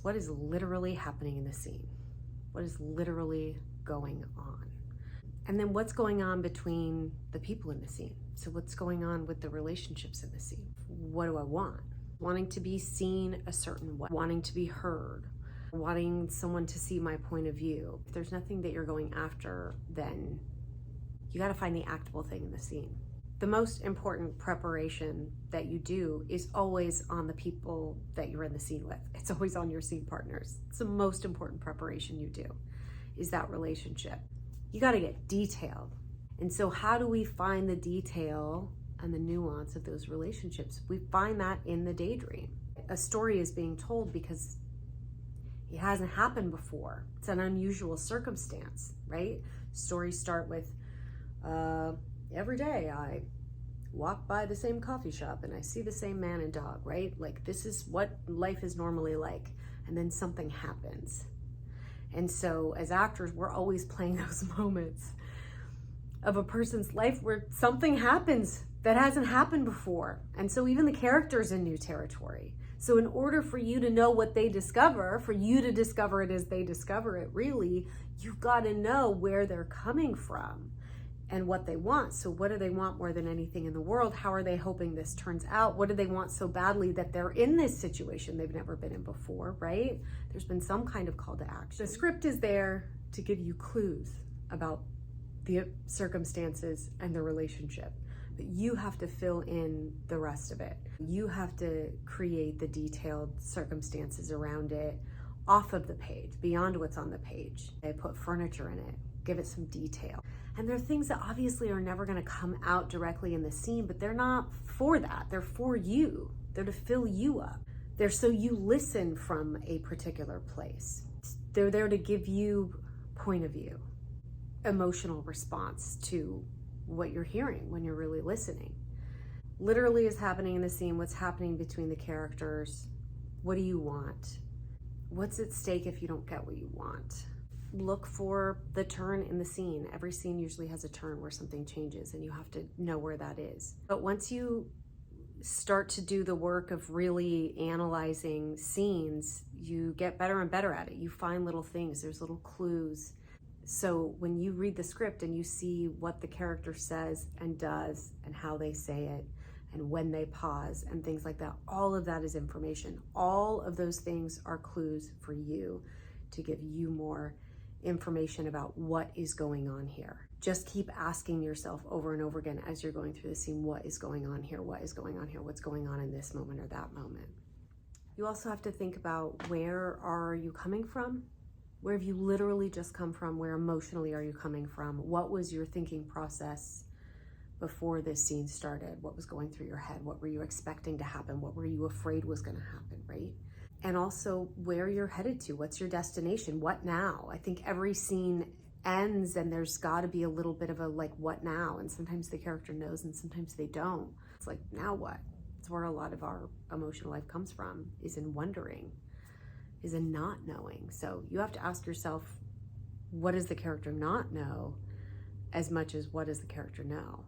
is what is literally happening in the scene? What is literally going on? And then what's going on between the people in the scene? So what's going on with the relationships in the scene? What do I want? Wanting to be seen a certain way, wanting to be heard, wanting someone to see my point of view. If there's nothing that you're going after, then you got to find the actable thing in the scene. The most important preparation that you do is always on the people that you're in the scene with. It's always on your scene partners. It's the most important preparation you do, is that relationship. You got to get detailed. And so how do we find the detail and the nuance of those relationships? We find that in the daydream. A story is being told because it hasn't happened before. It's an unusual circumstance, right? Stories start with, every day I walk by the same coffee shop and I see the same man and dog, right? Like, this is what life is normally like. And then something happens. And so as actors, we're always playing those moments of a person's life where something happens that hasn't happened before. And so even the character's in new territory. So in order for you to know what they discover, for you to discover it as they discover it, really, you've got to know where they're coming from and what they want. So what do they want more than anything in the world? How are they hoping this turns out? What do they want so badly that they're in this situation they've never been in before, right? There's been some kind of call to action. The script is there to give you clues about the circumstances and the relationship, but you have to fill in the rest of it. You have to create the detailed circumstances around it off of the page, beyond what's on the page. They put furniture in it, give it some detail. And there are things that obviously are never going to come out directly in the scene, but they're not for that. They're for you. They're to fill you up. They're so you listen from a particular place. They're there to give you point of view, emotional response to what you're hearing when you're really listening. Literally is happening in the scene, what's happening between the characters. What do you want? What's at stake if you don't get what you want? Look for the turn in the scene. Every scene usually has a turn where something changes and you have to know where that is. But once you start to do the work of really analyzing scenes, you get better and better at it. You find little things, there's little clues. So when you read the script and you see what the character says and does and how they say it and when they pause and things like that, all of that is information. All of those things are clues for you to give you more information about what is going on here. Just keep asking yourself over and over again as you're going through the scene, what is going on here? What is going on here? What's going on in this moment or that moment? You also have to think about, where are you coming from? Where have you literally just come from? Where emotionally are you coming from? What was your thinking process before this scene started? What was going through your head? What were you expecting to happen? What were you afraid was going to happen, right? And also where you're headed to. What's your destination? What now? I think every scene ends and there's got to be a little bit of a like, what now? And sometimes the character knows and sometimes they don't. It's like, now what? It's where a lot of our emotional life comes from, is in wondering, is in not knowing. So you have to ask yourself, what does the character not know as much as what does the character know?